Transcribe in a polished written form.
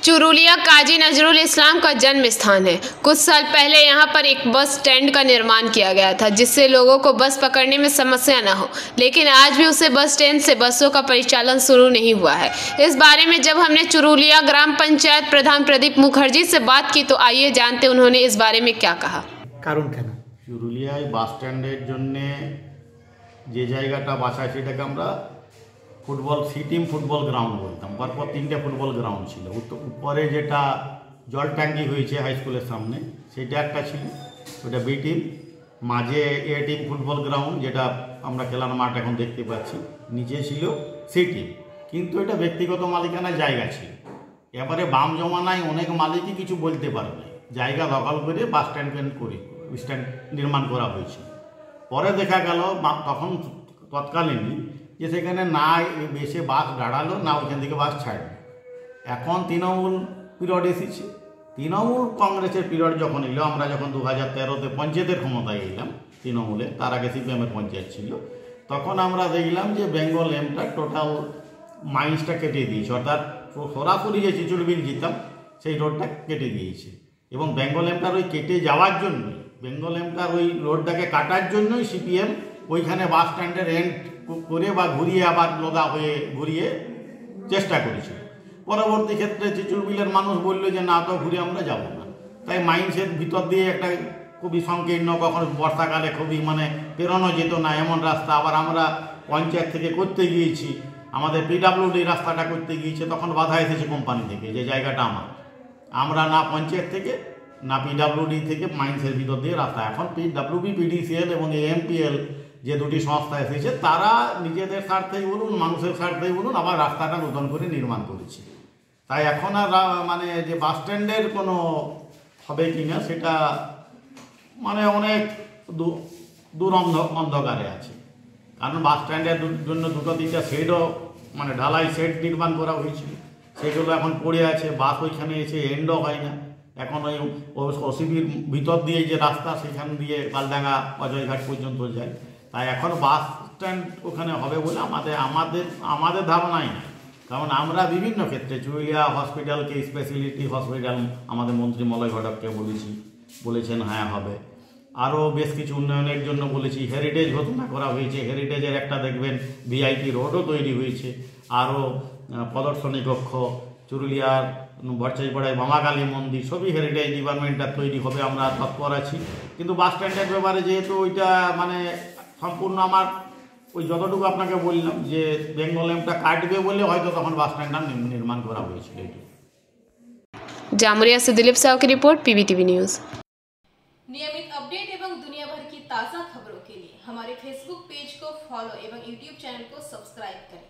चुरुलिया काजी नजरुल इस्लाम का जन्म स्थान है। कुछ साल पहले यहाँ पर एक बस स्टैंड का निर्माण किया गया था, जिससे लोगों को बस पकड़ने में समस्या न हो, लेकिन आज भी उसे बस स्टैंड से बसों का परिचालन शुरू नहीं हुआ है। इस बारे में जब हमने चुरुलिया ग्राम पंचायत प्रधान प्रदीप मुखर्जी से बात की तो आइए जानते उन्होंने इस बारे में क्या कहा। कारण क्या चुरुलिया बस स्टैंडের জন্য যে জায়গাটা বাছাই সেটাকে আমরা football C team football ground বলতাম। পরপর 3টে ফুটবল গ্রাউন্ড ছিল। উপরে যেটা জল ট্যাঙ্কি হয়েছে হাই স্কুলের সামনে সেটা একটা ছিল, ওটা বি টিম। মাঝে এ টিম ফুটবল গ্রাউন্ড যেটা আমরা খেলার মাঠ এখন দেখতে পাচ্ছি, নিচে ছিল সি টিম। কিন্তু এটা ব্যক্তিগত মালিকানার জায়গা ছিল। এবারে বাম জমানায় অনেক মালিকই কিছু বলতে পারবে, জায়গা দখল করে বাস স্ট্যান্ড নির্মাণ করা হয়েছে। পরে দেখা গেল তখন তৎকালীনই যে সেখানে না বেশি বাস দাঁড়ালো না ওইখান থেকে বাস ছাড়বে। এখন তৃণমূল পিরিয়ড এসেছে, তৃণমূল কংগ্রেসের পিরিয়ড যখন এলো, আমরা যখন 2013-তে পঞ্চায়েতের ক্ষমতায় এলাম তৃণমূলে, তার আগে সিপিএমের পঞ্চায়েত ছিল, তখন আমরা দেখলাম যে বেঙ্গল এমটা টোটাল মাইন্সটা কেটে দিয়েছে, অর্থাৎ সরাসরি যে চিচুড়বিল যেতাম সেই রোডটা কেটে দিয়েছে। এবং বেঙ্গল এমটার ওই কেটে যাওয়ার জন্যই, বেঙ্গল এমটার ওই রোডটাকে কাটার জন্যই সিপিএম ওইখানে বাস স্ট্যান্ডের এন্ড করে বা ঘুরিয়ে আবার লোদা হয়ে ঘুরিয়ে চেষ্টা করেছিল। পরবর্তী ক্ষেত্রে চিচুড়বিলের মানুষ বলল যে না, তো ঘুরে আমরা যাব না। তাই মাইন্সের ভিতর দিয়ে একটা খুবই সংকীর্ণ, কখনো বর্ষাকালে খুবই পেরোনো যেত না এমন রাস্তা, আবার আমরা পঞ্চায়েত থেকে করতে গিয়েছি, আমাদের পিডাব্লিউডি রাস্তাটা করতে গিয়েছে, তখন বাধা এসেছে কোম্পানি থেকে যে জায়গাটা আমরা না পঞ্চায়েত থেকে না পিডাব্লিউডি থেকে মাইন্সের ভিতর দিয়ে রাস্তা। এখন পিডাব্লিউডি, পিডিসিএল এবং এএমপিএল যে দুটি সংস্থা এসেছে, তারা নিজেদের স্বার্থেই বলুন মানুষের স্বার্থেই বলুন আবার রাস্তাটা নতুন করে নির্মাণ করেছে। তাই এখন আর যে বাস স্ট্যান্ডের কোনো হবে কি না সেটা অনেক দূর অন্ধকারে আছে। কারণ বাস স্ট্যান্ডের জন্য 2-3টা শেডও ঢালাই শেড নির্মাণ করা হয়েছিল, সেগুলো এখন পড়ে আছে। বাস ওইখানে এসে এন্ডও হয় না। এখন ওই ওসিবির ভিতর দিয়ে যে রাস্তা সেখান দিয়ে কালডাঙ্গা অজয়ঘাট পর্যন্ত যায়। তাই এখন বাস স্ট্যান্ড ওখানে হবে বলে আমাদের ধারণাই না। কারণ আমরা বিভিন্ন ক্ষেত্রে চুরুলিয়া হসপিটালকে স্পেশালিটি হসপিটাল আমাদের মন্ত্রী মলয় ঘটককে বলেছেন হ্যাঁ হবে। আরও বেশ কিছু উন্নয়নের জন্য বলেছি। হেরিটেজ ঘোষণা করা হয়েছে, হেরিটেজের একটা দেখবেন ভিআইপি রোডও তৈরি হয়েছে। আরও প্রদর্শনী কক্ষ, চুরুলিয়ার বরচাইপাড়ায় মামাকালী মন্দির, সবই হেরিটেজ ডিপার্টমেন্টটা তৈরি হবে, আমরা তৎপর আছি। কিন্তু বাস স্ট্যান্ডের ব্যাপারে যেহেতু ওইটা সম্পূর্ণ আমার ওই যতটুকু আপনাকে বললাম যে বেঙ্গল এমটা কাটবে বলে হয়তো তখন বাস স্ট্যান্ডটা নির্মাণ করা হয়েছিল। जामुरिया से दिलीप साहू की रिपोर्ट, पीबीटीवी न्यूज। नियमित अपडेट एवं दुनिया भर की ताज़ा खबरों के लिए हमारे फेसबुक पेज को फॉलो एवं यूट्यूब चैनल को सब्सक्राइब करें।